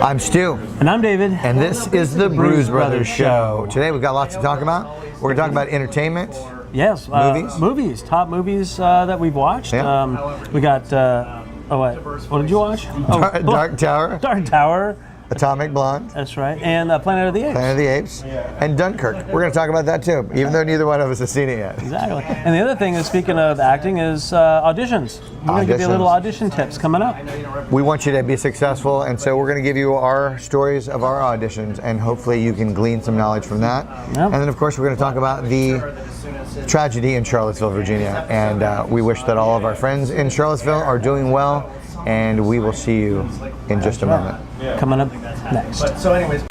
I'm Stu. And I'm David. And this is the Brews Brothers Show. Today we've got lots to talk about. We're going to talk about entertainment. Yes. Movies. Top movies that we've watched. Yeah. We got, what did you watch? Dark Tower. Dark Tower. Atomic Blonde. That's right. And Planet of the Apes. Planet of the Apes. And Dunkirk. We're going to talk about that too, even though neither one of us has seen it yet. Exactly. And the other thing is, speaking of acting, is auditions. We're going to give you a little audition tips coming up. We want you to be successful, and so we're going to give you our stories of our auditions, and hopefully you can glean some knowledge from that. Yep. And then, of course, we're going to talk about the tragedy in Charlottesville, Virginia. And we wish that all of our friends in Charlottesville are doing well, and we will see you in just a moment. Coming up next. So anyways.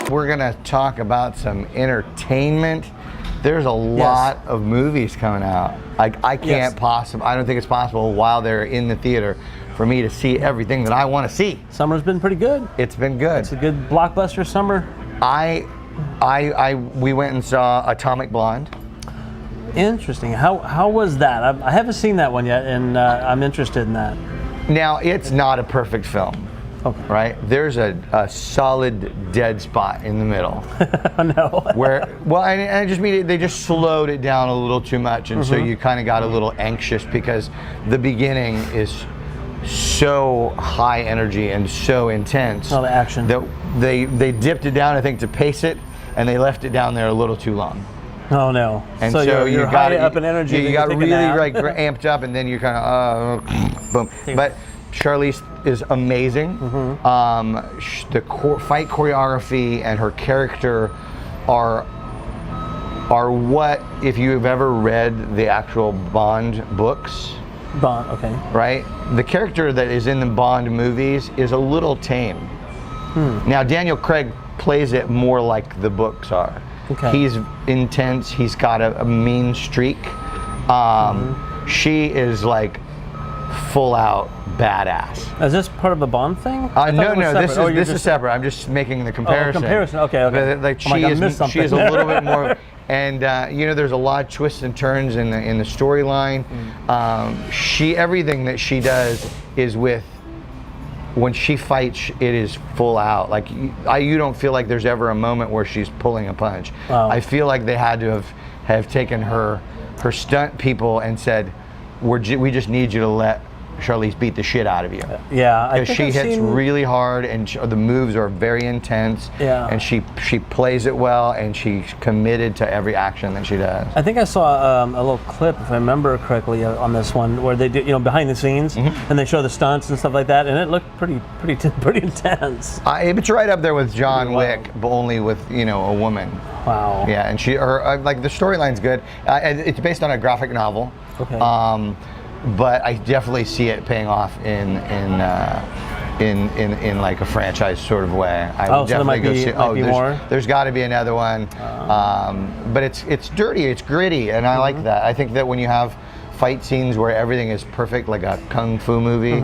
We're gonna talk about some entertainment. There's a lot of movies coming out. I can't possibly, I don't think it's possible while they're in the theater for me to see everything that I want to see. Summer's been pretty good. It's been good. It's a good blockbuster summer. We went and saw Atomic Blonde. Interesting. How was that? I haven't seen that one yet, and I'm interested in that. Now, it's not a perfect film. Okay. Right? There's a solid dead spot in the middle. No. Where, well, I just mean they just slowed it down a little too much, and so you kind of got a little anxious because the beginning is so high energy and so intense. All the action. That they dipped it down, I think, to pace it, and they left it down there a little too long. Oh no! And so you're got high up in energy. You got really like amped up, and then you're kind of boom. But Charlize is amazing. The fight choreography and her character are what, if you've ever read the actual Bond books. Bond, okay. Right? The character that is in the Bond movies is a little tame. Now Daniel Craig plays it more like the books are. Okay. He's intense, he's got a mean streak. She is like full out badass. Is this part of the Bond thing? No, this is separate. I'm just making the comparison. Comparison. Okay. Like she is a little bit more, and there's a lot of twists and turns in the storyline. Everything that she does is with. When she fights, it is full out. Like you don't feel like there's ever a moment where she's pulling a punch. Wow. I feel like they had to have taken her stunt people and said, we just need you to let Charlize beat the shit out of you. Yeah, I think she hits really hard, and the moves are very intense. Yeah, and she plays it well, and she's committed to every action that she does. I think I saw a little clip, if I remember correctly, on this one where they did, behind the scenes, and they show the stunts and stuff like that, and it looked pretty intense. It's right up there with John Wick, but only with a woman. Wow. Yeah, and the storyline's good. It's based on a graphic novel. Okay. But I definitely see it paying off in like a franchise sort of way. I would definitely go see. There's got to be another one. But it's dirty, it's gritty, and I like that. I think that when you have fight scenes where everything is perfect, like a kung fu movie,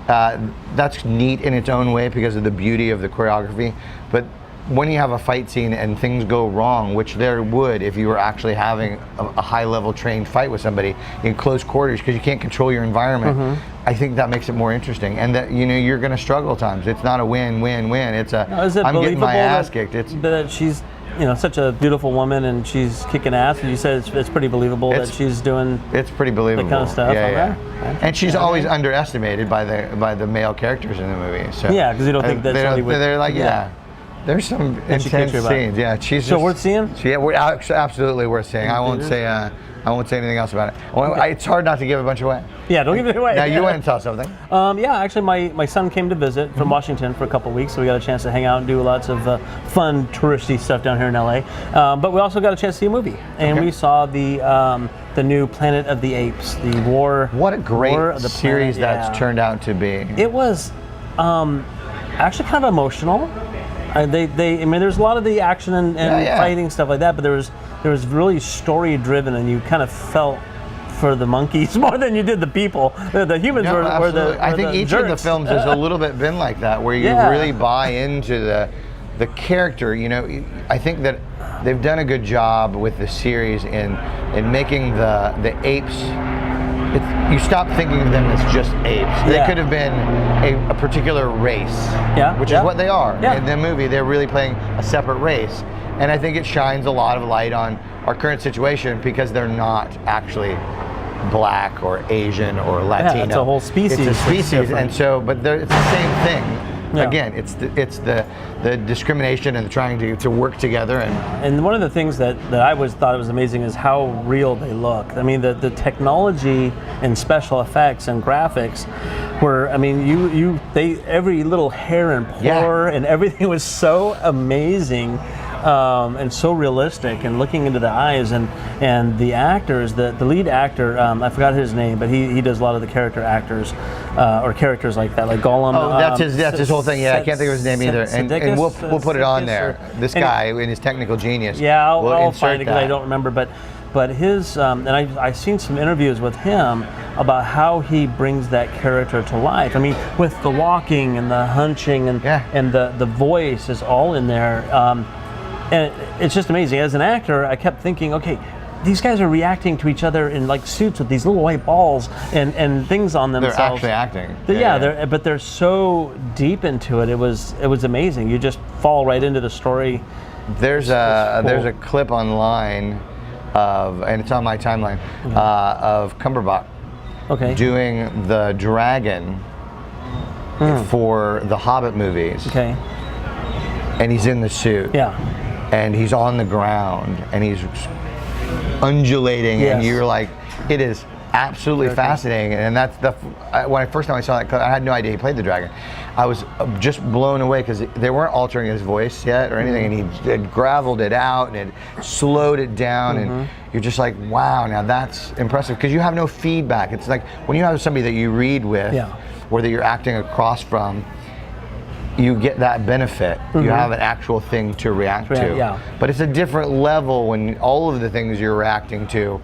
that's neat in its own way because of the beauty of the choreography. But when you have a fight scene and things go wrong, which there would if you were actually having a high-level trained fight with somebody in close quarters because you can't control your environment, I think that makes it more interesting. And that you're going to struggle times. It's not a win-win-win. It's a I'm getting my ass kicked. That she's such a beautiful woman and she's kicking ass. And you said it's pretty believable that she's doing. It's pretty believable. That kind of stuff. Yeah. And she's always underestimated by the male characters in the movie. So yeah, because you don't think that's they're like There's some intense scenes. Yeah, she's so worth seeing. Yeah, we're absolutely worth seeing. I won't say anything else about it. It's hard not to give a bunch away. Yeah, don't give it away. Now you want to tell something? Yeah, actually, my son came to visit from Washington for a couple weeks, so we got a chance to hang out and do lots of fun touristy stuff down here in LA. But we also got a chance to see a movie, and we saw the new Planet of the Apes, the War. What a great series that's turned out to be. It was actually kind of emotional. I mean, there's a lot of the action and fighting stuff like that, but there was really story driven, and you kind of felt for the monkeys more than you did the people. The humans were the. I think each of the films has a little bit been like that, where you really buy into the character. You know, I think that they've done a good job with the series in making the apes. You stop thinking of them as just apes. They could have been a particular race, which is what they are. In the movie, they're really playing a separate race. And I think it shines a lot of light on our current situation because they're not actually black or Asian or Latino. Yeah, it's a whole species. It's a species, and so, but it's the same thing. Yeah. Again, it's the discrimination and trying to work together. And one of the things that I always thought was amazing is how real they look. I mean, the technology and special effects and graphics were, I mean, every little hair and pore and everything was so amazing. And so realistic, and looking into the eyes, and the actors, the lead actor, I forgot his name, but he does a lot of the character actors or characters like that, like Gollum. Oh, that's his whole thing. Yeah, I can't think of his name either. And we'll put it on there. This guy in his technical genius. Yeah, I'll find it because I don't remember, but his and I've seen some interviews with him about how he brings that character to life. I mean, with the walking and the hunching and the voice is all in there. And it's just amazing. As an actor, I kept thinking, okay, these guys are reacting to each other in like suits with these little white balls and things on themselves. They're actually acting. But they're so deep into it. It was amazing. You just fall right into the story. There's a clip online and it's on my timeline of Cumberbatch doing the dragon for the Hobbit movies. Okay. And he's in the suit. Yeah. And he's on the ground and he's undulating, and you're like, it is absolutely fascinating. And that's when first time I saw that, I had no idea he played the dragon. I was just blown away because they weren't altering his voice yet or anything, and he had gravelled it out and had slowed it down, and you're just like, wow, now that's impressive because you have no feedback. It's like when you have somebody that you read with or that you're acting across from, you get that benefit. You have an actual thing to react to. Yeah. But it's a different level when all of the things you're reacting to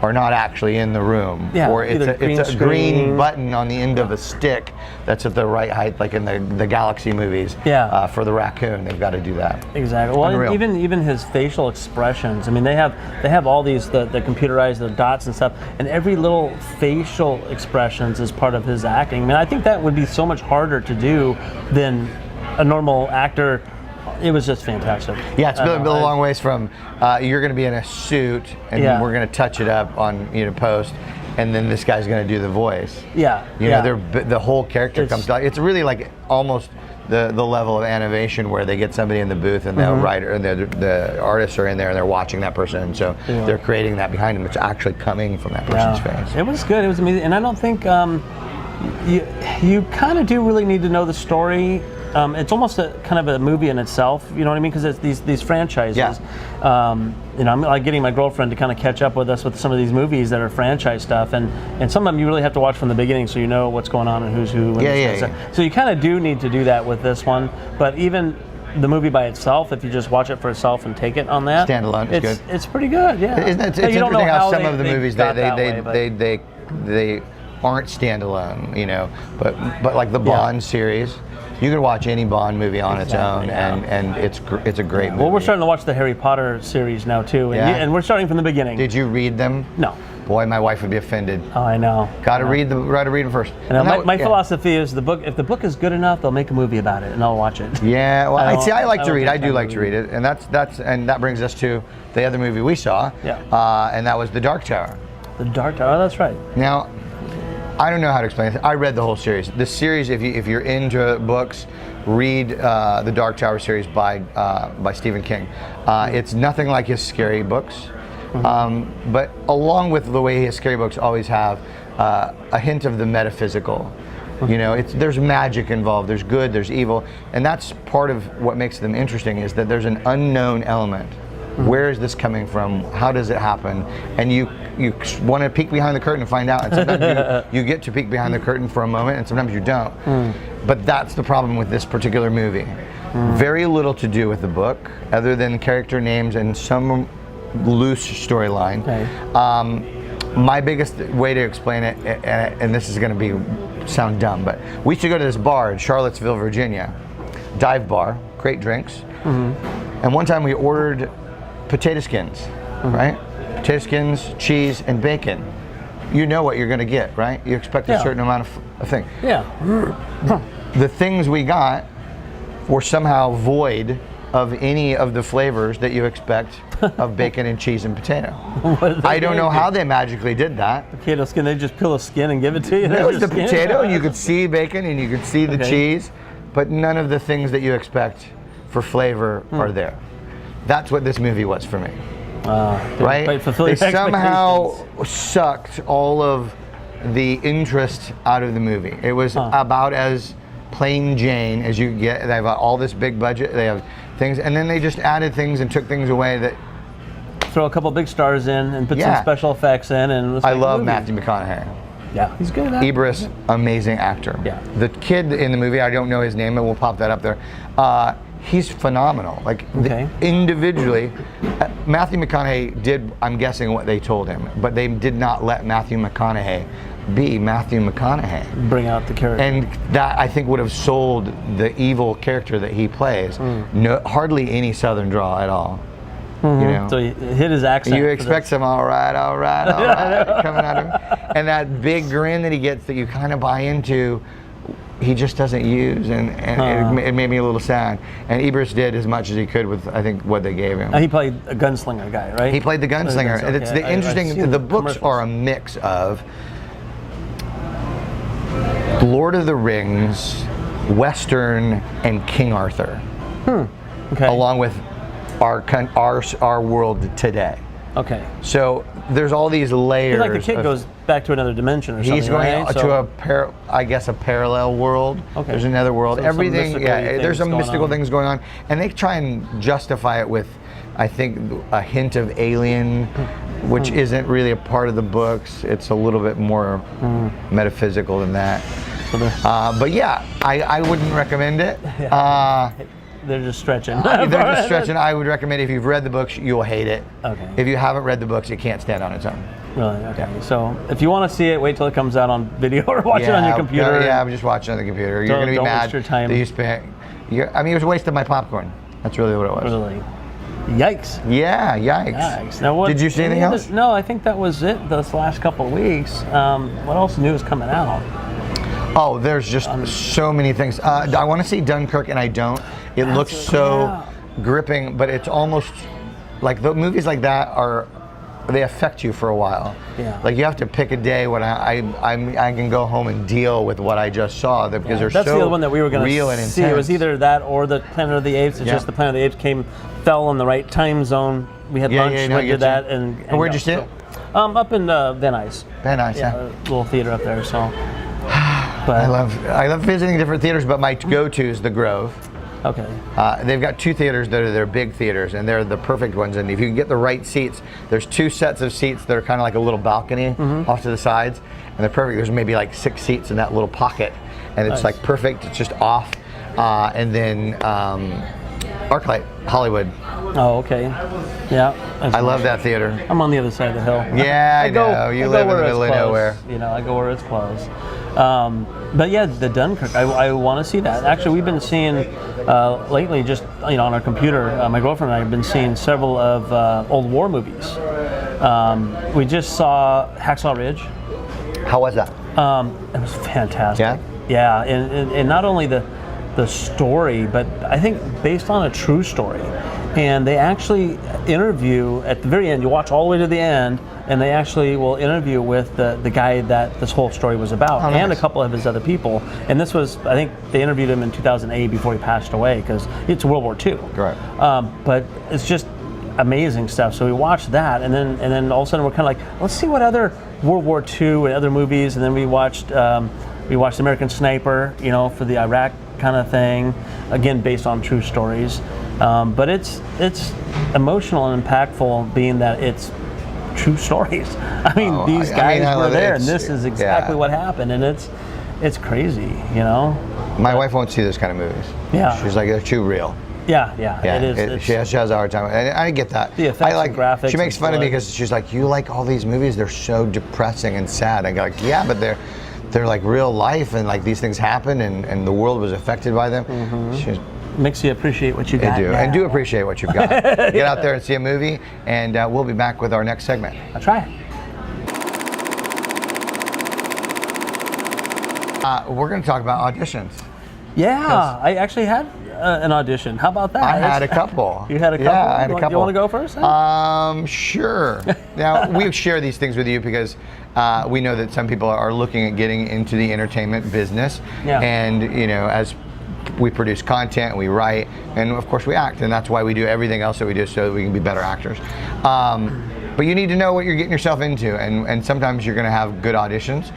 are not actually in the room. Yeah, or it's a green button on the end of a stick that's at the right height, like in the Galaxy movies. Yeah. For the raccoon, they've got to do that. Exactly. Well, even his facial expressions. I mean, they have all these the computerized the dots and stuff, and every little facial expressions is part of his acting. I mean, I think that would be so much harder to do than a normal actor. It was just fantastic. Yeah, it's been a long ways from you're going to be in a suit and we're going to touch it up on post, and then this guy's going to do the voice. Yeah, the whole character comes to life. It's really like almost the level of animation where they get somebody in the booth and the writer and the artists are in there and they're watching that person, and so they're creating that behind them. It's actually coming from that person's face. It was good. It was amazing, and I don't think you kind of do really need to know the story. It's almost a kind of a movie in itself, you know what I mean? Because it's these franchises. Yeah. I'm like getting my girlfriend to kind of catch up with us with some of these movies that are franchise stuff, and some of them you really have to watch from the beginning so you know what's going on and who's who. So you kind of do need to do that with this one, but even the movie by itself, if you just watch it for itself and take it on that, standalone, it's good. It's pretty good. Yeah. It's interesting how some of the movies they aren't standalone, but like the Bond series. You can watch any Bond movie on its own, and it's a great movie. Well, we're starting to watch the Harry Potter series now too, and we're starting from the beginning. Did you read them? No. Boy, my wife would be offended. Oh, I know. Got to read them first. And my philosophy is if the book is good enough, they'll make a movie about it, and I'll watch it. Yeah, well, I like to read. I do like to read it, and that brings us to the other movie we saw. Yeah. And that was The Dark Tower. The Dark Tower. Oh, that's right. Now, I don't know how to explain it. I read the whole series. The series, if you're into books, read the Dark Tower series by Stephen King. It's nothing like his scary books, but along with the way his scary books always have a hint of the metaphysical. You know, there's magic involved, there's good, there's evil, and that's part of what makes them interesting, is that there's an unknown element. Where is this coming from? How does it happen? And you want to peek behind the curtain and find out, and sometimes you get to peek behind the curtain for a moment, and sometimes you don't. But that's the problem with this particular movie. Very little to do with the book, other than character names and some loose storyline. My biggest way to explain it, and this is going to sound dumb, but we used to go to this bar in Charlottesville, Virginia, dive bar, great drinks, and one time we ordered potato skins, right? Potato skins, cheese, and bacon. You know what you're going to get, right? You expect a certain amount of thing. The things we got were somehow void of any of the flavors that you expect of bacon and cheese and potato. I don't know how they magically did that. Potato skin, they just peel a skin and give it to you? It was the potato, and you could see bacon, and you could see the cheese, but none of the things that you expect for flavor are there. That's what this movie was for me. Right? They somehow sucked all of the interest out of the movie. It was about as plain Jane as you get. They have all this big budget, they have things, and then they just added things and took things away that... Throw a couple big stars in and put some special effects in, and it was I love Matthew McConaughey. Yeah, he's good at that. Idris, amazing actor. The kid in the movie, I don't know his name, and we'll pop that up there. He's phenomenal. Like individually, Matthew McConaughey did, I'm guessing, what they told him, but they did not let Matthew McConaughey be Matthew McConaughey. Bring out the character. And that, I think, would have sold the evil character that he plays. No, hardly any Southern draw at all. You know? So he hit his accent. You expect some all right coming out of him. And that big grin that he gets that you kind of buy into, he just doesn't use, and it made me a little sad. And Idris did as much as he could with, I think, what they gave him. And he played a gunslinger guy, right? He played the gunslinger. And it's the interesting, the books are a mix of Lord of the Rings, Western, and King Arthur. Along with our world today. So there's all these layers. Like the kid goes back to another dimension or something. He's going to a parallel world. There's another world. So everything, there's some mystical things going on, and they try and justify it with, I think, a hint of Alien, which isn't really a part of the books. It's a little bit more metaphysical than that. But yeah, I wouldn't recommend it. They're just stretching. They're just stretching. I would recommend, if you've read the books, you'll hate it. If you haven't read the books, it can't stand on its own. Really? Okay. So if you want to see it, wait till it comes out on video or watch it on your computer. Yeah, just watch it on the computer. You're going to be mad waste your time. that you spent. I mean, it was a waste of my popcorn. That's really what it was. Really? Yikes. Yeah, yikes. Now, did you see anything else? No, I think that was it this last couple of weeks. What else new is coming out? Oh, there's just so many things. I want to see Dunkirk, and I don't. It looks so gripping, but it's almost like the movies like that they affect you for a while. Like you have to pick a day when I can go home and deal with what I just saw, because they're that's so the other one that we were going real to and see. intense. It was either that or the Planet of the Apes. It's just the Planet of the Apes fell in the right time zone. We had lunch, we did that, and where'd you see it? Up in Van Nuys. Van Nuys, a little theater up there. So. But I love visiting different theaters, but my go-to is the Grove. They've got two theaters that are their big theaters, and they're the perfect ones. And if you can get the right seats, there's two sets of seats that are kind of like a little balcony off to the sides, and they're perfect. There's maybe like 6 seats in that little pocket, and it's like perfect. It's just off. And then ArcLight Hollywood. I love that theater. I'm on the other side of the hill. Yeah, I know. You live in the middle of nowhere. You know, I go where it's close. But yeah, the Dunkirk, I want to see that. Actually, we've been seeing lately, just on our computer, my girlfriend and I have been seeing several of old war movies. We just saw Hacksaw Ridge. How was that? It was fantastic. Yeah, and not only the story, but I think based on a true story. And they actually interview at the very end. You watch all the way to the end, and they actually will interview with the guy that this whole story was about, oh, nice. and a couple of his other people. And this was, I think, they interviewed him in 2008 before he passed away, because it's World War II. Correct. But it's just amazing stuff. So we watched that, and then all of a sudden we're kind of like, let's see what other World War II and other movies. And then we watched American Sniper, you know, for the Iraq kind of thing, again based on true stories. But it's emotional and impactful, being that it's true stories. I mean, these guys were there, and this is exactly what happened, and it's crazy, you know. My wife won't see this kind of movies. Yeah, she's like, they're too real. Yeah, it is. She has a hard time, and I get that. The effects and graphics. She makes fun of me because she's like, "You like all these movies? They're so depressing and sad." I go like, "Yeah, but they're like real life, and like these things happen, and the world was affected by them." Mm-hmm. Makes you appreciate what you got. I do, and do appreciate what you've got. Get out there and see a movie, and we'll be back with our next segment. I'll try it. We're going to talk about auditions. Yeah, I actually had an audition. How about that? I had a couple. You had a couple? Yeah, I had a couple. You want to go first? Sure. Now, we share these things with you because we know that some people are looking at getting into the entertainment business. Yeah. And, you know, as we produce content, we write, and of course we act, and that's why we do everything else that we do, so that we can be better actors. But you need to know what you're getting yourself into, and sometimes you're going to have good auditions,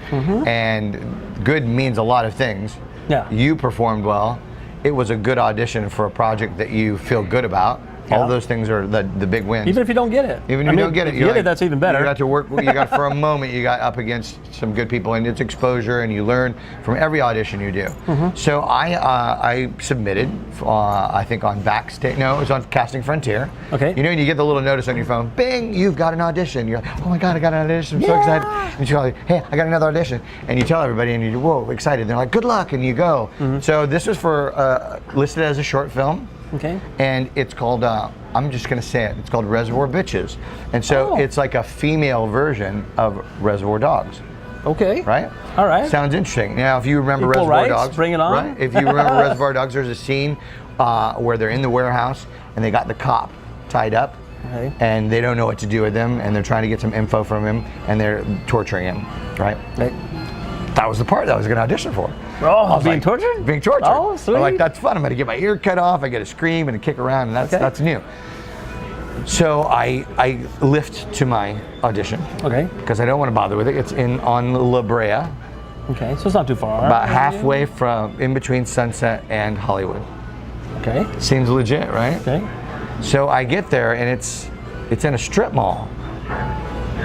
and good means a lot of things. Yeah. You performed well. It was a good audition for a project that you feel good about. Yeah. All those things are the big wins. Even if you don't get it. Even if you don't get it. If you get it, that's even better. You got to work, you got for a moment, you got up against some good people, and it's exposure, and you learn from every audition you do. So I submitted, I think on Backstage, no, it was on Casting Frontier. Okay. You know, and you get the little notice on your phone, bing, you've got an audition. You're like, oh my God, I got an audition, I'm so excited. And you're like, hey, I got another audition. And you tell everybody, and you're, whoa, excited. They're like, good luck, and you go. So this was for, listed as a short film. Okay. And it's called, I'm just going to say it, it's called Reservoir Bitches. And so it's like a female version of Reservoir Dogs. Okay. Right? All right. Sounds interesting. Now, if you remember Equal Reservoir rights, Dogs. bring it on. Right? If you remember Reservoir Dogs, there's a scene where they're in the warehouse and they got the cop tied up. Okay. And they don't know what to do with him, and they're trying to get some info from him, and they're torturing him, right? That was the part that I was going to audition for. Oh, being tortured? Being tortured. Oh, sweet. I'm like, that's fun. I'm going to get my ear cut off. I get to scream and kick around, and that's new. So I lift to my audition. Okay. Because I don't want to bother with it. It's on La Brea. Okay, so it's not too far. About halfway from in between Sunset and Hollywood. Okay. Seems legit, right? Okay. So I get there, and it's in a strip mall.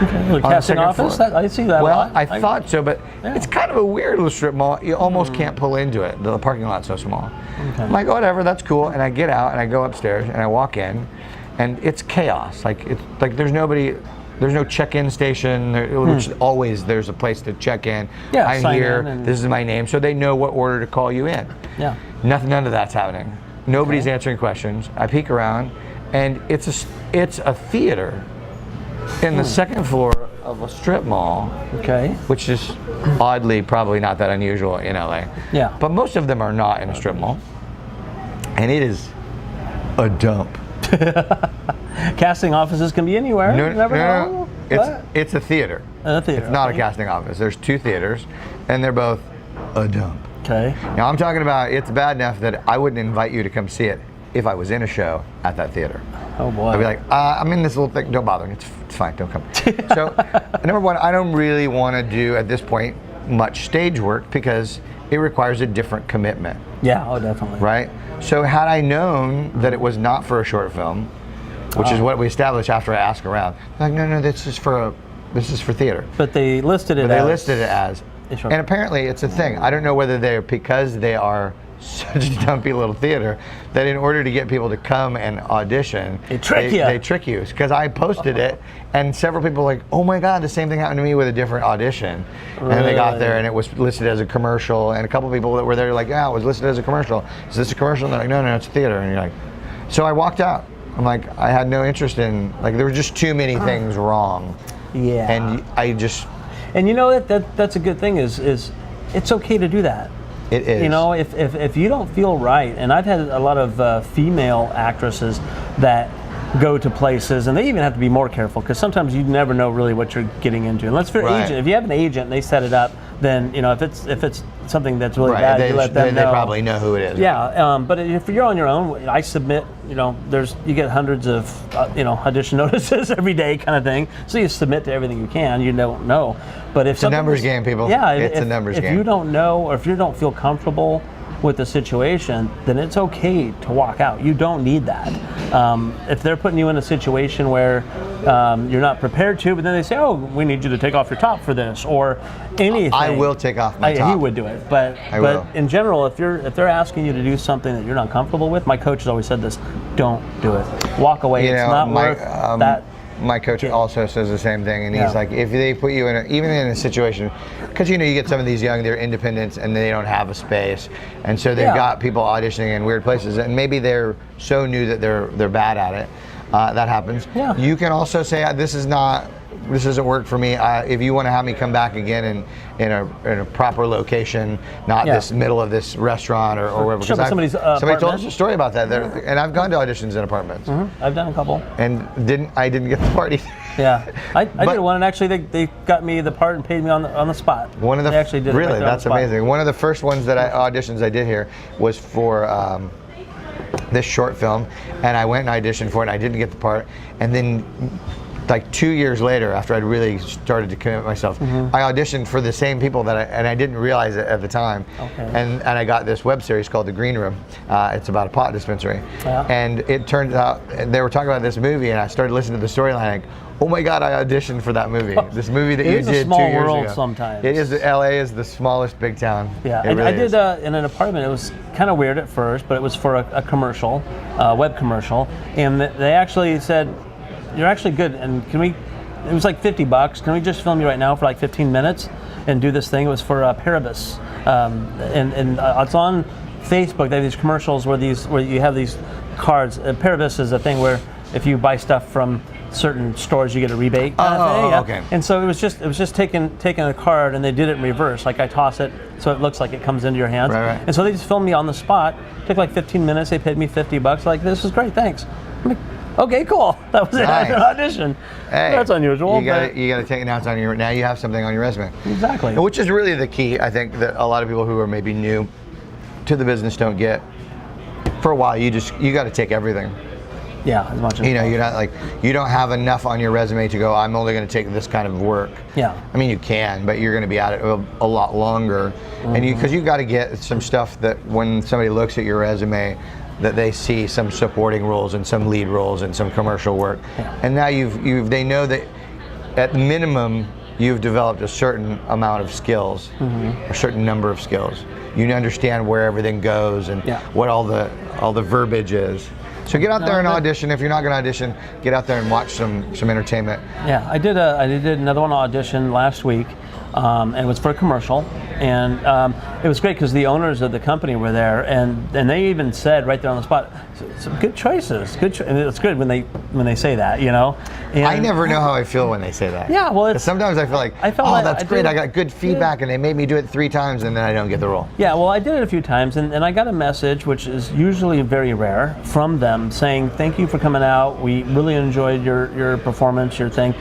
Okay, like casting office? I see that a lot. I thought so, but it's kind of a weird little strip mall. You almost can't pull into it. The parking lot's so small. Okay. I'm like, whatever, that's cool. And I get out and I go upstairs and I walk in, and it's chaos. Like there's nobody. There's no check-in station, which always there's a place to check in. Yeah, I'm here, this is my name, so they know what order to call you in. Yeah. None of that's happening. Nobody's answering questions. I peek around, and it's a theater in the second floor of a strip mall. Okay. Which is oddly probably not that unusual in LA. Yeah. But most of them are not in a strip mall. And it is a dump. Casting offices can be anywhere. No, you never know. It's a theater. A theater. It's not a casting office. There's two theaters, and they're both a dump. Okay. Now I'm talking about it's bad enough that I wouldn't invite you to come see it if I was in a show at that theater. Oh boy. I'd be like, I'm in this little thing. Don't bother. It's fine. Don't come. So, number one, I don't really want to do at this point much stage work because it requires a different commitment. Yeah. Oh, definitely. Right. So had I known that it was not for a short film, which is what we established after I asked around, like, no, this is for theater. But they listed it. as. And apparently it's a thing. I don't know whether because they are such a dumpy little theater that in order to get people to come and audition, they trick you. Because I posted it, and several people were like, oh my God, the same thing happened to me with a different audition. Really? And they got there and it was listed as a commercial, and a couple people that were there were like, yeah, it was listed as a commercial. Is this a commercial? And they're like, no, it's a theater. And you're like, so I walked out. I'm like, I had no interest in, like, there were just too many things wrong. Yeah. And I just... And you know, that's a good thing is it's okay to do that. It is. You know, if you don't feel right, and I've had a lot of female actresses that go to places, and they even have to be more careful because sometimes you never know really what you're getting into. Unless for an agent, if you have an agent and they set it up, then if it's something that's really bad, you let them know. They probably know who it is. Yeah, but if you're on your own, I submit. You get hundreds of audition notices every day, kind of thing. So you submit to everything you can. You don't know, but if it's a numbers game, people. Yeah, it's a numbers game. If you don't know, or if you don't feel comfortable with the situation, then it's okay to walk out. You don't need that. If they're putting you in a situation where you're not prepared to, but then they say, "Oh, we need you to take off your top for this," or anything. I will take off my top. He would do it, but in general, if they're asking you to do something that you're not comfortable with, my coach has always said this: don't do it. Walk away. It's not worth that. My coach also says the same thing, and he's like, if they put you in even in a situation, because you get some of these young, they're independents and they don't have a space, and so they've got people auditioning in weird places, and maybe they're so new that they're bad at it. That happens. Yeah. You can also say, this doesn't work for me. If you want to have me come back again in a proper location, not this middle of this restaurant or wherever. Sure, somebody told us a story about that, and I've gone to auditions in apartments. Mm-hmm. I've done a couple. And I didn't get the part either. Yeah, I did one, and actually they got me the part and paid me on the spot. They actually did. Really, that's amazing. One of the first ones auditions I did here was for this short film, and I went and auditioned for it, and I didn't get the part, and then like 2 years later, after I'd really started to commit myself, I auditioned for the same people and I didn't realize it at the time. Okay. And I got this web series called The Green Room. It's about a pot dispensary. Yeah. And it turns out they were talking about this movie, and I started listening to the storyline. Like, oh my God, I auditioned for that movie. This movie that you did 2 years ago. It's a small world sometimes. It is. LA is the smallest big town. Yeah, I did in an apartment. It was kind of weird at first, but it was for a commercial, web commercial, and they actually said, "You're actually good, and it was like $50. Can we just film you right now for like 15 minutes and do this thing?" It was for Paribus, and it's on Facebook. They have these commercials where you have these cards. Paribus is a thing where if you buy stuff from certain stores, you get a rebate. Okay. And so it was just taking a card, and they did it in reverse. Like I toss it, so it looks like it comes into your hands. Right. And so they just filmed me on the spot. Took like 15 minutes. They paid me $50. Like, this is great, thanks. I'm like, okay, cool. That was it. Nice. An audition. Hey, that's unusual. You got to take it out now you have something on your resume. Exactly. Which is really the key. I think that a lot of people who are maybe new to the business don't get. For a while, you got to take everything. Yeah, as much as you're not you don't have enough on your resume to go, I'm only going to take this kind of work. Yeah. I mean, you can, but you're going to be at it a lot longer, and because you got to get some stuff that when somebody looks at your resume, that they see some supporting roles and some lead roles and some commercial work, and now they know that at minimum you've developed a certain amount of skills, a certain number of skills. You understand where everything goes and what all the verbiage is. So get out there and audition. If you're not going to audition, get out there and watch some entertainment. Yeah, I did another one audition last week, and it was for a commercial, and it was great because the owners of the company were there, and they even said right there on the spot, some good choices, and it's good when they say that, And I never know how I feel when they say that. Yeah, well, sometimes I feel like, that's great. I got good feedback, and they made me do it 3 times, and then I don't get the role. Yeah, well, I did it a few times, and I got a message, which is usually very rare, from them saying, "Thank you for coming out. We really enjoyed your performance, your thing."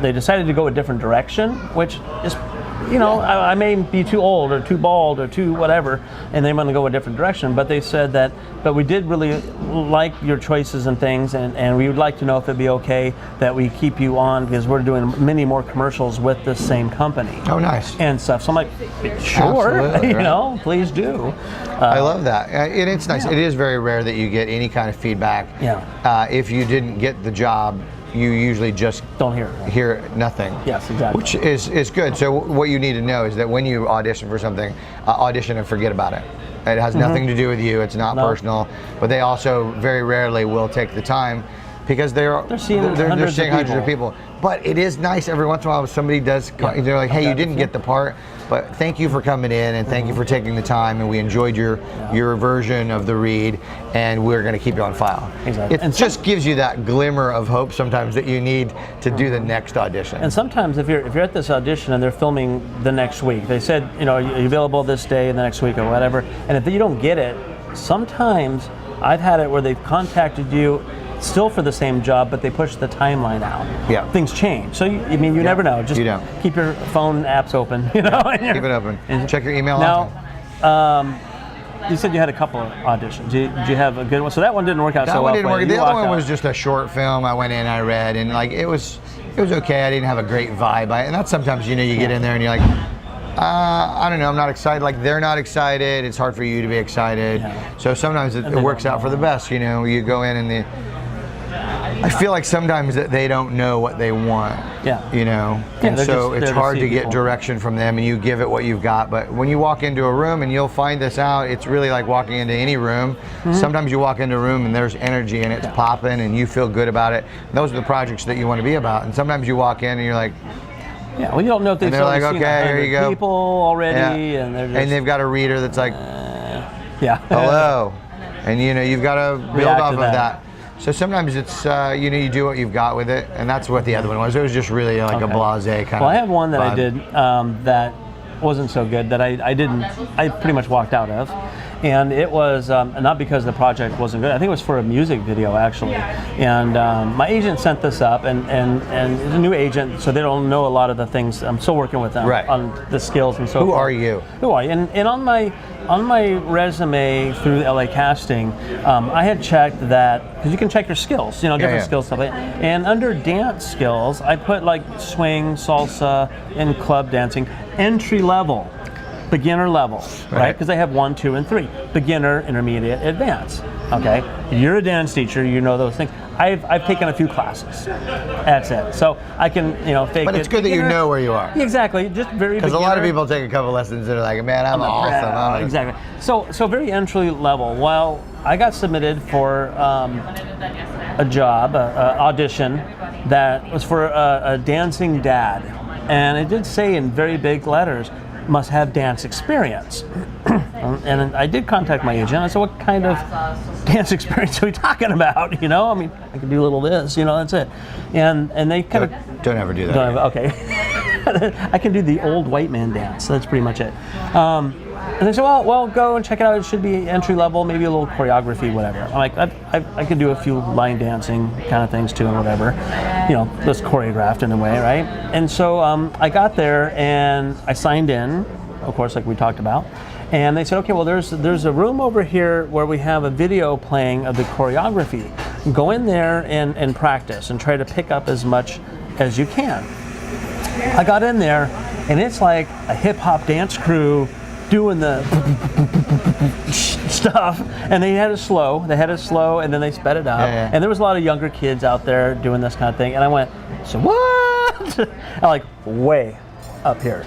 They decided to go a different direction, which is, I may be too old or too bald or too whatever, and they want to go a different direction. But they said but we did really like your choices and things, and we would like to know if it'd be okay that we keep you on because we're doing many more commercials with the same company. Oh, nice. And stuff. So I'm like, sure, right. Please do. I love that. And it's nice. Yeah. It is very rare that you get any kind of feedback. Yeah. If you didn't get the job, you usually just don't hear nothing. Yes, exactly. Which is good. So what you need to know is that when you audition for something, audition and forget about it. It has nothing to do with you. It's not personal. But they also very rarely will take the time because they're seeing hundreds of people. But it is nice every once in a while when somebody does. They're like, "Hey, you didn't get the part, but thank you for coming in and thank you for taking the time, and we enjoyed your version of the read, and we're going to keep you on file." Exactly. It just gives you that glimmer of hope sometimes that you need to do the next audition. And sometimes if you're at this audition and they're filming the next week, they said, are you available this day and the next week or whatever, and if you don't get it, sometimes I've had it where they've contacted you still for the same job, but they push the timeline out. Yeah. Things change. So, you never know. Just keep your phone apps open, you know? Keep it open. And check your email now. You said you had a couple of auditions. Did you have a good one? So that one didn't work out so well. That one didn't work. The other one was just a short film. I went in, I read, and like it was okay. I didn't have a great vibe. And that's sometimes, you get in there and you're like, I don't know, I'm not excited. Like they're not excited. It's hard for you to be excited. Yeah. So sometimes it works out for the best. You go in and I feel like sometimes that they don't know what they want. Yeah. And so it's hard to get direction from them, and you give it what you've got. But when you walk into a room, and you'll find this out, it's really like walking into any room. Mm-hmm. Sometimes you walk into a room and there's energy and it's popping and you feel good about it. And those are the projects that you want to be about. And sometimes you walk in and you're like, yeah, well, you don't know if they've like, okay, here you go. People already, and they're just, and they've got a reader that's like, hello, and you've got to build off of that. So sometimes it's you do what you've got with it, and that's what the other one was. It was just really like a blasé kind of. Well, I had one that I did that wasn't so good that I pretty much walked out of. And it was not because the project wasn't good. I think it was for a music video, actually. And my agent sent this up, and it's a new agent, so they don't know a lot of the things. I'm still working with them on the skills and so forth. Who are you? And on my resume through LA Casting, I had checked that, because you can check your skills, different skills stuff. And under dance skills, I put like swing, salsa, and club dancing, entry level. Beginner level, right? Because they have 1, 2, and 3. Beginner, intermediate, advanced. Okay, you're a dance teacher, you know those things. I've taken a few classes. That's it. So I can, fake it. But it's good that you know where you are. Exactly, just very. Because a lot of people take a couple lessons and they're like, man, I'm awesome. Exactly. So very entry level. Well, I got submitted for a job, audition that was for a dancing dad, and it did say in very big letters, must have dance experience. And I did contact my agent. I said, what kind of dance experience are we talking about? I mean, I can do a little this, that's it. And they kind of... Don't ever do that. Okay. I can do the old white man dance. That's pretty much it. And they said, well, go and check it out. It should be entry level, maybe a little choreography, whatever. I'm like, I could do a few line dancing kind of things too, and whatever. Just choreographed in a way, right? And so I got there and I signed in, of course, like we talked about. And they said, okay, well, there's a room over here where we have a video playing of the choreography. Go in there and practice and try to pick up as much as you can. I got in there, and it's like a hip hop dance crew doing the stuff, and they had it slow, and then they sped it up. And there was a lot of younger kids out there doing this kind of thing, and I went, so what? I'm like, way up here.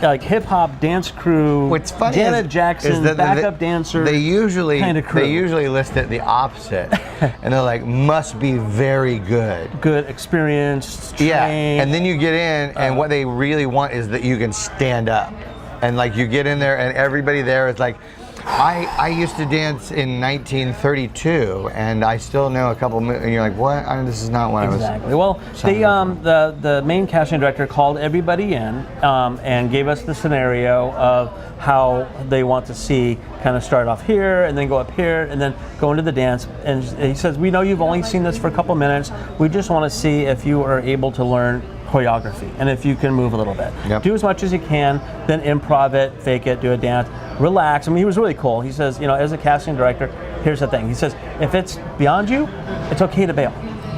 Like hip hop dance crew. What's funny Janet Jackson, backup dancer. They usually kind of crew. They usually list it the opposite, and they're like, must be very good. Good, experienced, trained. Yeah, and then you get in, and what they really want is that you can stand up. And like you get in there and everybody there is like, I used to dance in 1932 and I still know a couple and you're like, what? This is not what I was. Exactly. Well, the main casting director called everybody in and gave us the scenario of how they want to see kind of start off here and then go up here and then go into the dance. And he says, we know you've only seen this for a couple minutes. We just want to see if you are able to learn choreography and if you can move a little bit. Do as much as you can, then improv it, fake it, do a dance, relax. I mean, he was really cool. He says, as a casting director, here's the thing. He says, if it's beyond you, it's okay to bail.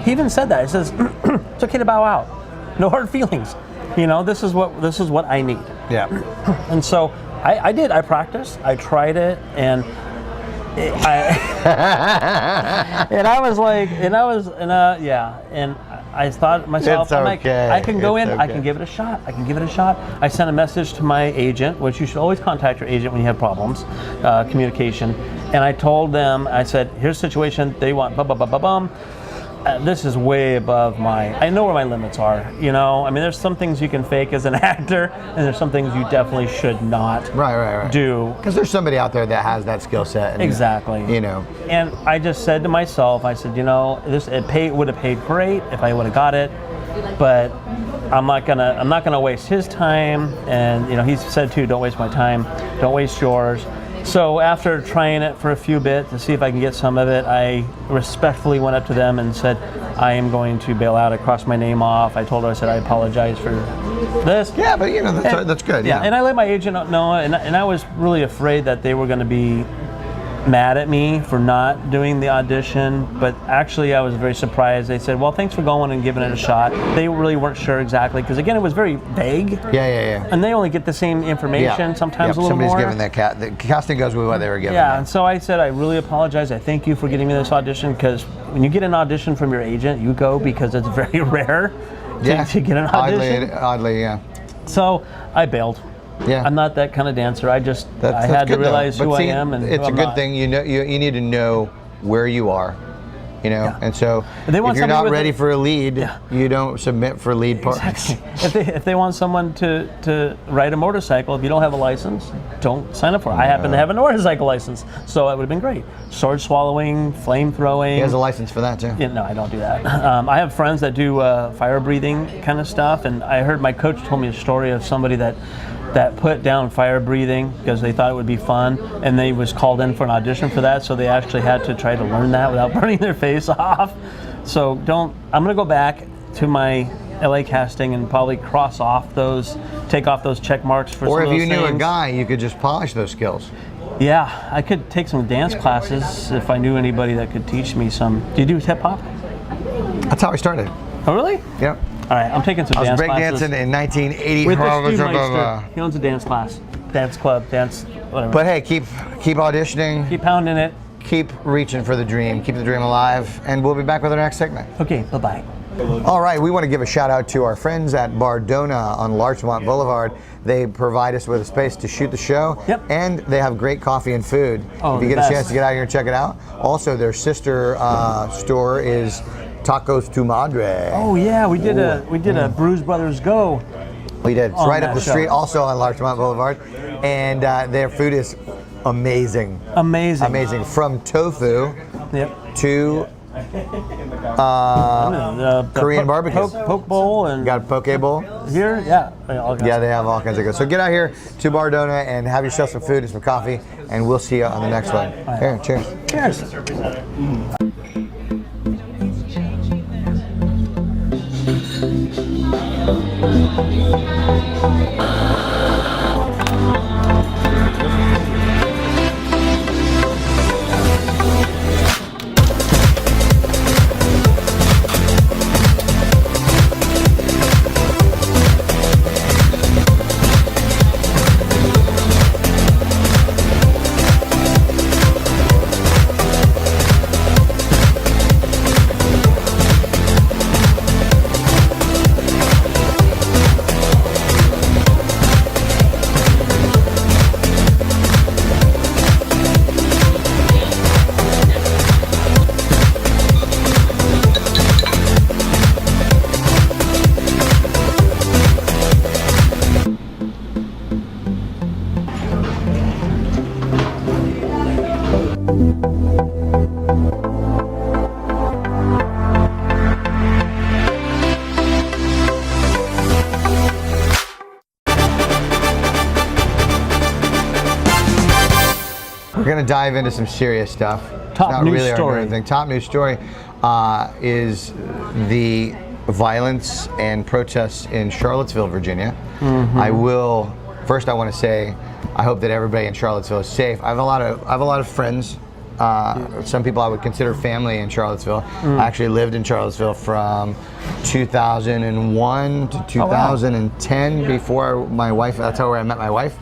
He even said that. He says, it's okay to bow out. No hard feelings. This is what I need. Yeah. And so I did. I practiced. I tried it, and I thought to myself, I'm like, I can go in, I can give it a shot. I sent a message to my agent, which you should always contact your agent when you have problems, communication. And I told them, I said, here's the situation, they want bum. This is way above I know where my limits are, I mean, there's some things you can fake as an actor, and there's some things you definitely should not do. Because there's somebody out there that has that skill set. Exactly. And I just said to myself, I said, it would have paid great if I would have got it, but I'm not gonna waste his time. And he said too, don't waste my time, don't waste yours. So after trying it for a few bits to see if I can get some of it, I respectfully went up to them and said, I am going to bail out. I crossed my name off. I told her, I said, I apologize for this. Yeah, but you know, that's good. Yeah, and I let my agent know, and I was really afraid that they were going to be mad at me for not doing the audition, but actually I was very surprised. They said, well, thanks for going and giving it a shot. They really weren't sure exactly, because again, it was very vague. Yeah. And they only get the same information, sometimes a little Somebody's more. Giving that the casting goes with what they were given. Yeah, and so I said, I really apologize. I thank you for getting me this audition, because when you get an audition from your agent, you go because it's very rare to get an audition. Oddly, yeah. So I bailed. Yeah. I'm not that kind of dancer. I had to realize who I am and it's who I'm a good not. thing. You know, you need to know where you are. You know, and so if you're not ready for a lead, you don't submit for lead parts. Exactly. If they want someone to ride a motorcycle, if you don't have a license, don't sign up for it. I happen to have a motorcycle license, so it would have been great. Sword swallowing, flame throwing. He has a license for that too. Yeah, no, I don't do that. I have friends that do fire breathing kind of stuff, and I heard my coach told me a story of somebody that put down fire breathing because they thought it would be fun, and they was called in for an audition for that, so they actually had to try to learn that without burning their face off. So I'm gonna go back to my LA casting and probably take off those check marks for some of those things. Or if you knew a guy, you could just polish those skills. Yeah, I could take some dance classes if I knew anybody that could teach me some. Do you do hip hop? That's how I started. Oh, really? Yep. All right, I'm taking some dance classes. I was breakdancing in 1980. With the Steve He owns a dance class, dance club, whatever. But hey, keep auditioning. Keep pounding it. Keep reaching for the dream. Keep the dream alive. And we'll be back with our next segment. Okay, bye-bye. All right, we want to give a shout out to our friends at Bardona on Larchmont Boulevard. They provide us with a space to shoot the show. Yep. And they have great coffee and food. If you get a chance to get out here and check it out. Also, their sister store is Tacos Tu Madre. Oh yeah, we did a Brews Brothers GO. We did. It's right up the street, also on Larchmont Boulevard, and their food is amazing. Amazing. From tofu to Korean barbecue. Poke bowl and got a poke bowl here. Yeah, they have all kinds of good. So get out here to Bardona and have yourself some food and some coffee, and we'll see you on the next one. Here, cheers. Cheers. We're going to dive into some serious stuff. Top news story. Top news story is the violence and protests in Charlottesville, Virginia. Mm-hmm. I want to say I hope that everybody in Charlottesville is safe. I have a lot of friends. Some people I would consider family in Charlottesville. I actually lived in Charlottesville from 2001 to 2010 before my wife. That's how I met my wife.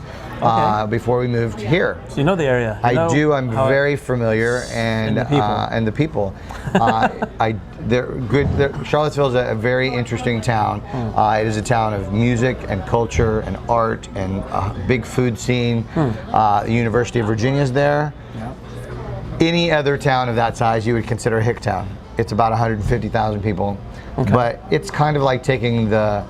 Before we moved here. So you know the area. I do. I'm very familiar, and the people. They're good. Charlottesville is a very interesting town. It is a town of music and culture and art and a big food scene. The University of Virginia is there. Yeah. Any other town of that size you would consider a hick town. It's about 150,000 people, but it's kind of like taking the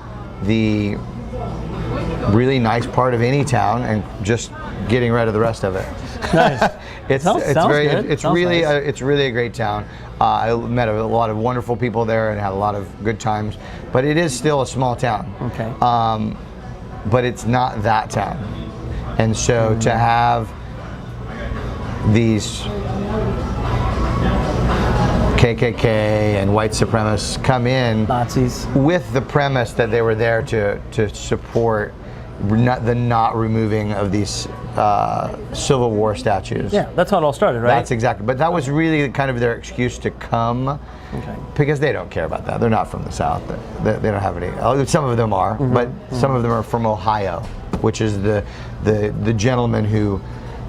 really nice part of any town and just getting rid of the rest of it. Nice. It's really a great town. I met a lot of wonderful people there and had a lot of good times, but it is still a small town. Okay. But it's not that town, and so to have these KKK and white supremacists come in, Nazis, with the premise that they were there to support the not removing of these Civil War statues. Yeah, that's how it all started, right? That's exactly. But that was really kind of their excuse to come, because they don't care about that. They're not from the South. They don't have any. Some of them are, but some of them are from Ohio, which is the gentleman who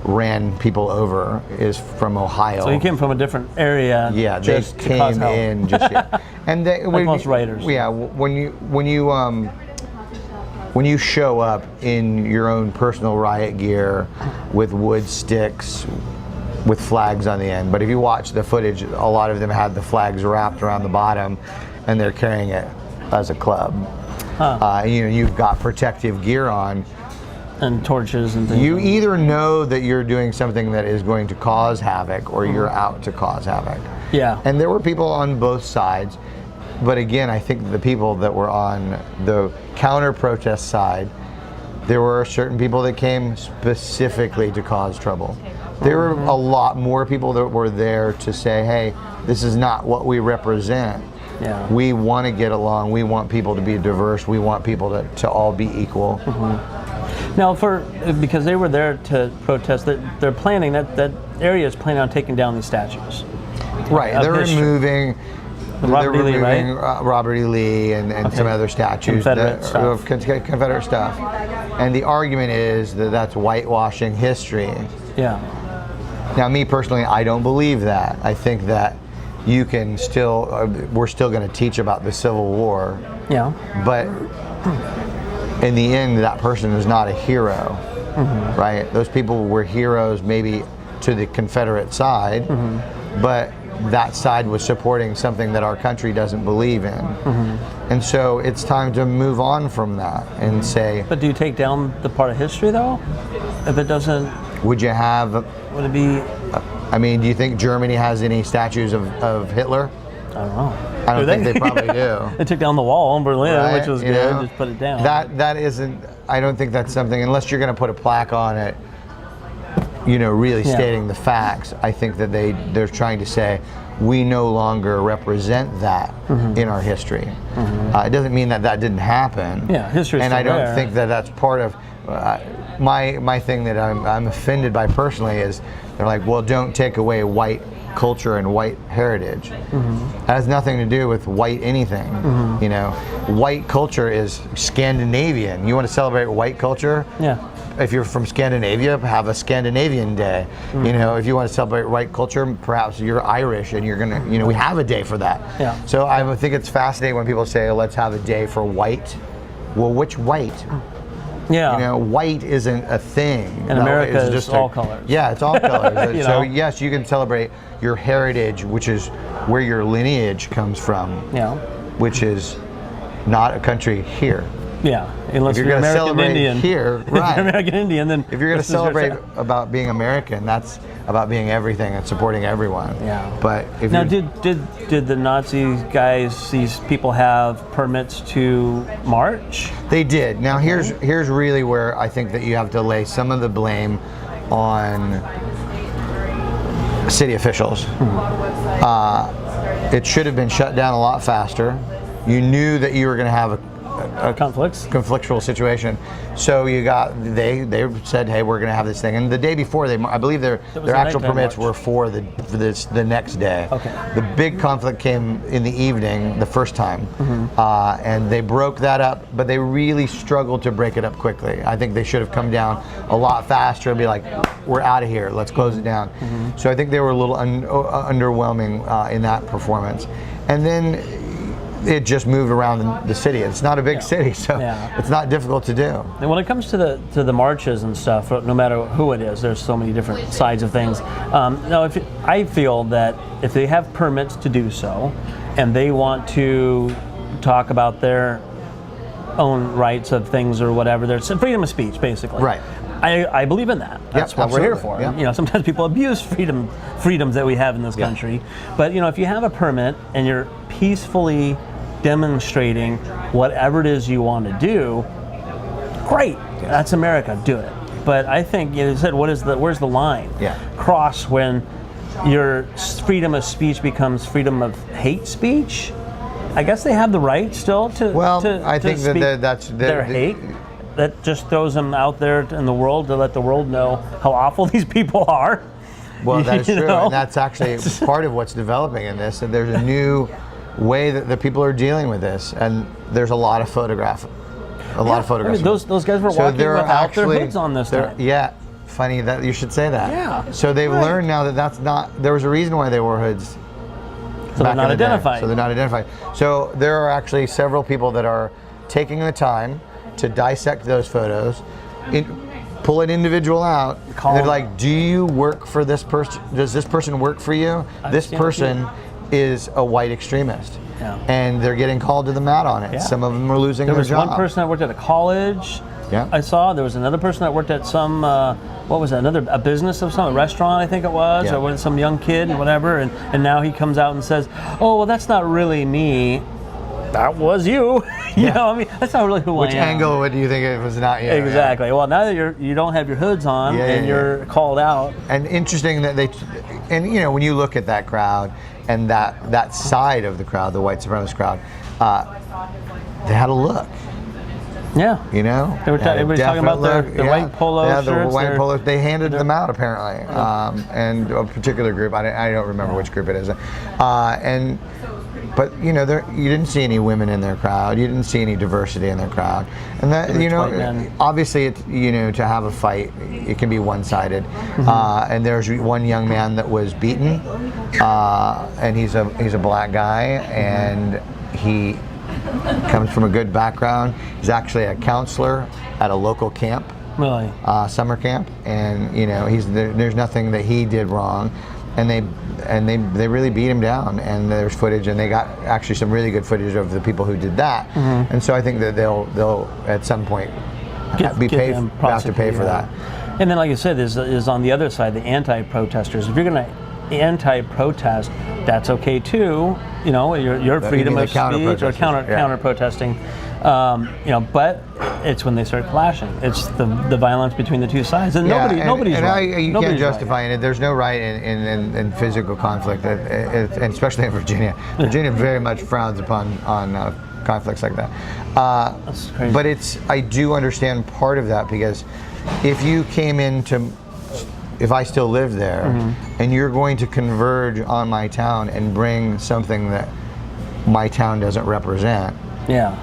ran people over is from Ohio. So he came from a different area. Yeah, they came in just and they, like most writers. Yeah, when you show up in your own personal riot gear with wood sticks with flags on the end, but if you watch the footage, a lot of them had the flags wrapped around the bottom, and they're carrying it as a club. You've got protective gear on. And torches and things. You either know that you're doing something that is going to cause havoc, or you're out to cause havoc. Yeah. And there were people on both sides, but again, I think the people that were on the counter-protest side, there were certain people that came specifically to cause trouble. There were a lot more people that were there to say, hey, this is not what we represent. Yeah. We want to get along. We want people to be diverse. We want people to all be equal. Now, because they were there to protest, they're planning, that area is planning on taking down these statues. Right, they're removing Robert E. Lee and some other statues. Confederate stuff. And the argument is that that's whitewashing history. Yeah. Now, me personally, I don't believe that. I think that you can still, we're still going to teach about the Civil War. Yeah. But in the end, that person is not a hero, right? Those people were heroes maybe to the Confederate side, but that side was supporting something that our country doesn't believe in. And so it's time to move on from that and say... But do you take down the part of history, though? If it doesn't... Would you have... Would it be... I mean, do you think Germany has any statues of Hitler? I don't know. I don't think they probably do. They took down the wall in Berlin, right? which was good. Just put it down. That isn't. I don't think that's something. Unless you're going to put a plaque on it, really stating the facts. I think that they're trying to say we no longer represent that in our history. It doesn't mean that didn't happen. Yeah, history. And I don't think that that's part of my thing that I'm offended by personally is they're like, well, don't take away white culture and white heritage. That has nothing to do with white anything. White culture is Scandinavian. You want to celebrate white culture? Yeah. If you're from Scandinavia, have a Scandinavian day. If you want to celebrate white culture, perhaps you're Irish and you're gonna, we have a day for that. Yeah. So I think it's fascinating when people say, let's have a day for white. Well, which white? Yeah. White isn't a thing. In America, it's just all colors. Yeah, it's all colors. So yes, you can celebrate your heritage, which is where your lineage comes from. Yeah. Which is not a country here. Yeah, unless if you're going to American celebrate Indian. Here, right? If you're American Indian, then if you're going to celebrate about being American, that's about being everything and supporting everyone. Yeah. But if now, did the Nazi guys, these people, have permits to march? They did. Now here's really where I think that you have to lay some of the blame on city officials. It should have been shut down a lot faster. You knew that you were going to have a conflictual situation, so they said, hey, we're going to have this thing, and the day before I believe their actual permits were for the next day. Okay. The big conflict came in the evening the first time, and they broke that up, but they really struggled to break it up quickly. I think they should have come down a lot faster and be like, we're out of here, let's close it down. So I think they were a little underwhelming in that performance, and then it just moved around the city. It's not a big city, so it's not difficult to do. And when it comes to the marches and stuff, no matter who it is, there's so many different sides of things. I feel that if they have permits to do so, and they want to talk about their own rights of things or whatever, there's freedom of speech, basically. Right. I believe in that. That's what we're here for. Yep. Sometimes people abuse freedoms that we have in this country. But if you have a permit and you're peacefully demonstrating whatever it is you want to do, great. That's America. Do it. But I think you said, where's the line? Cross when your freedom of speech becomes freedom of hate speech. I guess they have the right still to. Well, I to think speak that's their hate. That just throws them out there in the world to let the world know how awful these people are. Well, that is true, and that's actually part of what's developing in this. And there's a new way that the people are dealing with this, and there's a lot of photographs. A lot of photographs. I mean, those guys were walking without their hoods on this time. Yeah, funny that you should say that. Yeah. So they've learned now that that's not. There was a reason why they wore hoods. So they're not identified. So they're not identified. So there are actually several people that are taking the time to dissect those photos, pull an individual out. They're like, do you work for this person? Does this person work for you? This person is a white extremist. Yeah. And they're getting called to the mat on it. Yeah. Some of them are losing their job. There was one person that worked at a college. Yeah. I saw there was another person that worked at some what was that? A business of some, a restaurant I think it was, or was some young kid and whatever, and now he comes out and says, oh well, that's not really me. That was you. You know, I mean, that's not really who I am. Which angle would you think it was not you? Exactly. Well, now that you don't have your hoods on and you're called out. And interesting that and you know, when you look at that crowd and that side of the crowd, the white supremacist crowd, they had a look. Yeah. You know? Everybody's talking about the white polo shirts. Yeah, the white polos. They handed them out apparently, and a particular group. I don't remember which group it is, But you know, you didn't see any women in their crowd. You didn't see any diversity in their crowd, and that you know, obviously, it's to have a fight, it can be one-sided. Mm-hmm. And there's one young man that was beaten, and he's a black guy, and he comes from a good background. He's actually a counselor at a local camp, really, summer camp, and you know, there's nothing that he did wrong. And they really beat him down, and there's footage, and they got actually some really good footage of the people who did that. Mm-hmm. And so I think that they'll at some point have to pay for that. And then, like you said, is on the other side the anti-protesters. If you're going to anti-protest, that's okay too. You know, your freedom of speech or counter-protesting. You know, but it's when they start clashing. It's the violence between the two sides, and nobody's right. You can't justify it. There's no right in physical conflict, and especially in Virginia. Virginia very much frowns upon conflicts like that. That's crazy. But I do understand part of that, because if you came into, if I still live there, mm-hmm. and you're going to converge on my town and bring something that my town doesn't represent. Yeah.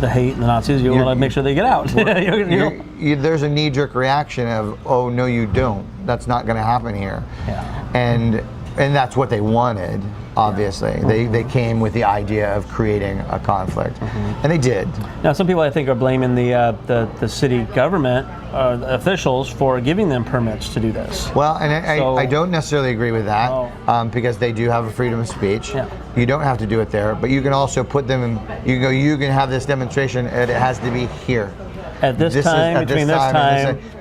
The hate and the Nazis, you want to make sure they get out. There's a knee-jerk reaction of, oh no, you don't. That's not going to happen here. Yeah. And that's what they wanted. Obviously, they came with the idea of creating a conflict, mm-hmm. and they did. Now, some people I think are blaming the city government officials for giving them permits to do this. Well, and I don't necessarily agree with that, because they do have a freedom of speech. Yeah. You don't have to do it there, but you can also put them in. You can have this demonstration, and it has to be here. At this time.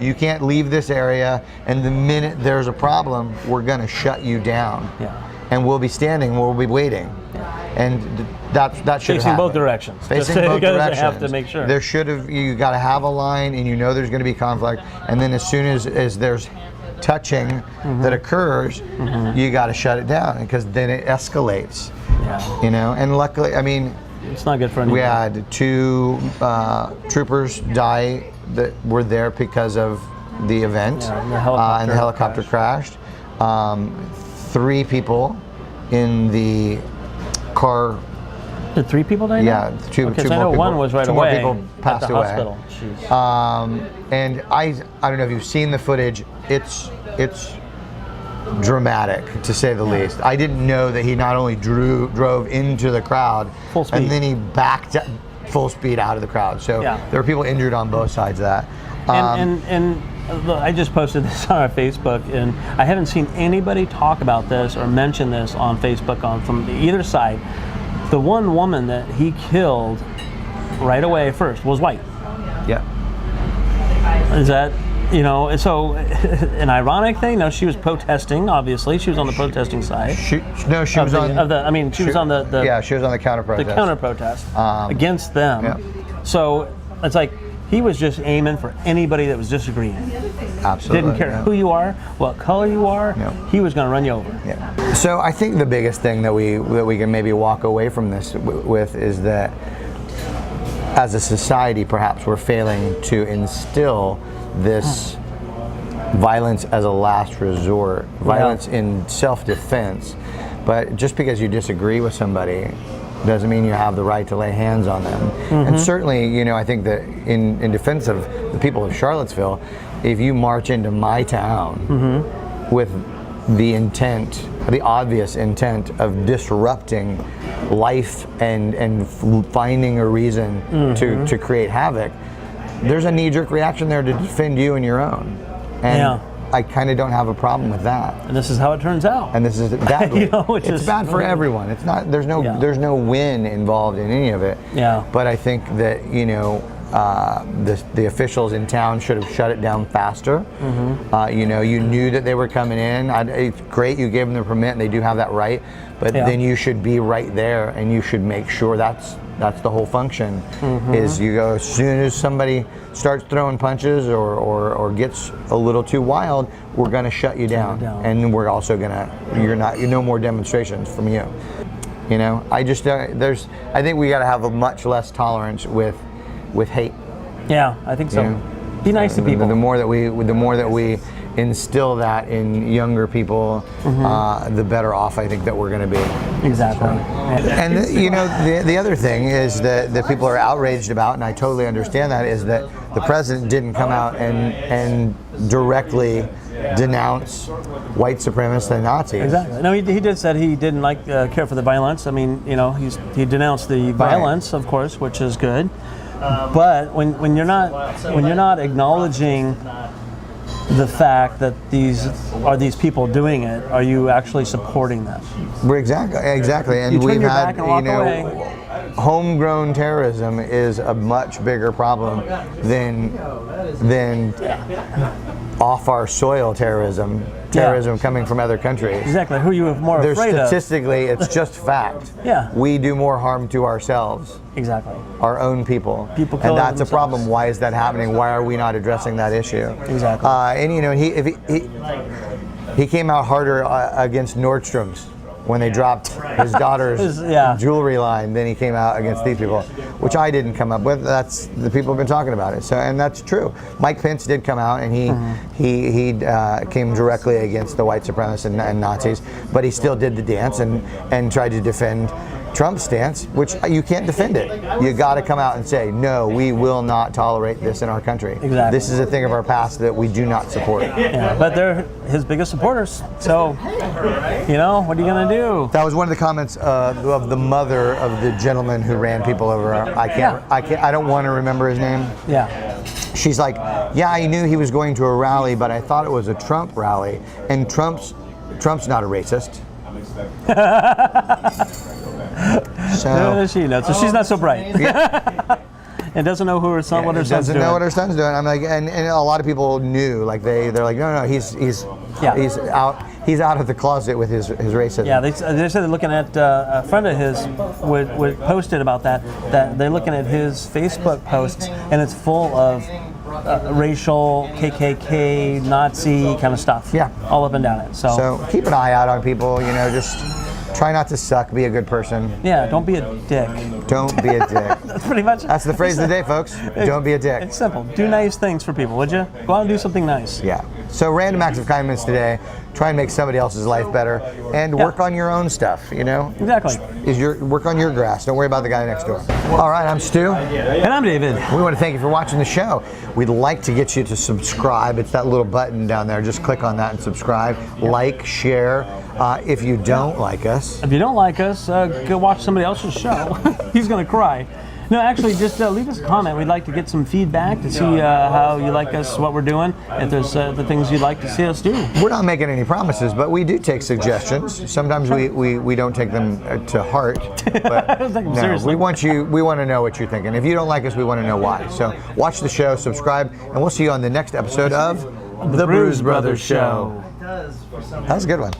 You can't leave this area, and the minute there's a problem, we're going to shut you down. Yeah. And we'll be standing, we'll be waiting. And that should have Facing happened. both directions. Facing both directions. Have to make sure. There should have, you got to have a line, and you know there's going to be conflict, and then as soon as there's touching mm-hmm. that occurs, mm-hmm. you got to shut it down, because then it escalates. Yeah. You know, and luckily, I mean, it's not good for anyone. We had 2 troopers die that were there because of the event, and the helicopter crashed. 3 people in the car. Did 3 people die? Yeah, 2 more people. I know one was right away. 2 more people passed away. Hospital. And I don't know if you've seen the footage. It's dramatic, to say the least. I didn't know that he not only drove into the crowd, full speed, and then he backed full speed out of the crowd. So there were people injured on both sides of that. And I just posted this on our Facebook, and I haven't seen anybody talk about this or mention this on Facebook from either side. The one woman that he killed right away first was white. Yeah. Is that, so an ironic thing? No, she was protesting, obviously. She was on the protesting side. She was on the she was on the counter protest. The counter protest against them. Yeah. So it's like, He was just aiming for anybody that was disagreeing. Absolutely. Didn't care who you are, what color you are. No. He was going to run you over. Yeah. So I think the biggest thing that we can maybe walk away from this with is that as a society, perhaps we're failing to instill this violence as a last resort, violence in self-defense. But just because you disagree with somebody doesn't mean you have the right to lay hands on them. And certainly, you know, I think that in defense of the people of Charlottesville, if you march into my town with the intent, the obvious intent of disrupting life and finding a reason to create havoc, there's a knee-jerk reaction there to defend you and your own. And I kind of don't have a problem with that. And this is how it turns out. And this is badly. You know, it's bad for everyone. It's not. There's no win involved in any of it. Yeah. But I think that, you know, the officials in town should have shut it down faster. You know, you knew that they were coming in. It's great you gave them the permit, and they do have that right. But then you should be right there, and you should make sure that's the whole function. Is you go, as soon as somebody starts throwing punches or gets a little too wild, we're going to shut you down, and we're also going to no more demonstrations from you. You know, I think we got to have a much less tolerance with hate. Yeah, I think so. You know? Be nice to people. The more that we instill that in younger people, the better off I think that we're going to be. Exactly. And you know, the other thing is that people are outraged about, and I totally understand that, is that the president didn't come out and directly denounce white supremacists and Nazis. Exactly. No, he did said he didn't care for the violence. I mean, you know, he denounced the violence, of course, which is good. But when you're not acknowledging the fact that these people doing it, are you actually supporting them? We're exactly, and we've had, you know, homegrown terrorism is a much bigger problem than off our soil terrorism coming from other countries. Exactly. Who are you more afraid of? Statistically, it's just fact. Yeah. We do more harm to ourselves. Exactly. Our own people. People and that's a problem. Why is that happening? Why are we not addressing that issue? Exactly. And you know, he came out harder against Nordstrom's when they dropped his daughter's jewelry line. Then he came out against these people, which I didn't come up with. That's the people have been talking about it. So, and that's true. Mike Pence did come out, and he came directly against the white supremacists and Nazis, but he still did the dance and tried to defend Trump's stance, which you can't defend it. You got to come out and say, no, we will not tolerate this in our country. Exactly. This is a thing of our past that we do not support. Yeah, but they're his biggest supporters. So, you know, what are you going to do? That was one of the comments of the mother of the gentleman who ran people over. I don't want to remember his name. Yeah. She's like, yeah, I knew he was going to a rally, but I thought it was a Trump rally, and Trump's not a racist. So she knows. So she's not so bright. Yeah. And doesn't know what her son's doing. Doesn't know what her son's doing. I'm like, and a lot of people knew. Like they're like, no, he's out of the closet with his racism. Yeah, they said they're looking at a friend of his would posted about that they're looking at his Facebook posts, and it's full of racial, KKK, Nazi kind of stuff. Yeah, all up and down it. So keep an eye out on people. You know, just try not to suck. Be a good person. Yeah, don't be a dick. Don't be a dick. That's pretty much. That's the phrase of the day, folks. Don't be a dick. It's simple. Do nice things for people, would you? Go out and do something nice. Yeah. So random acts of kindness today. Try and make somebody else's life better, and work on your own stuff. You know. Exactly. Work on your grass. Don't worry about the guy next door. All right, I'm Stu. And I'm David. We want to thank you for watching the show. We'd like to get you to subscribe. It's that little button down there. Just click on that and subscribe. Like, share. If you don't like us. If you don't like us, go watch somebody else's show. He's going to cry. No, actually, just leave us a comment. We'd like to get some feedback to see how you like us, what we're doing, if there's the things you'd like to see us do. We're not making any promises, but we do take suggestions. Sometimes we don't take them to heart. But I don't take them seriously. We want to know what you're thinking. If you don't like us, we want to know why. So watch the show, subscribe, and we'll see you on the next episode of The Brews Brothers Show. That was a good one.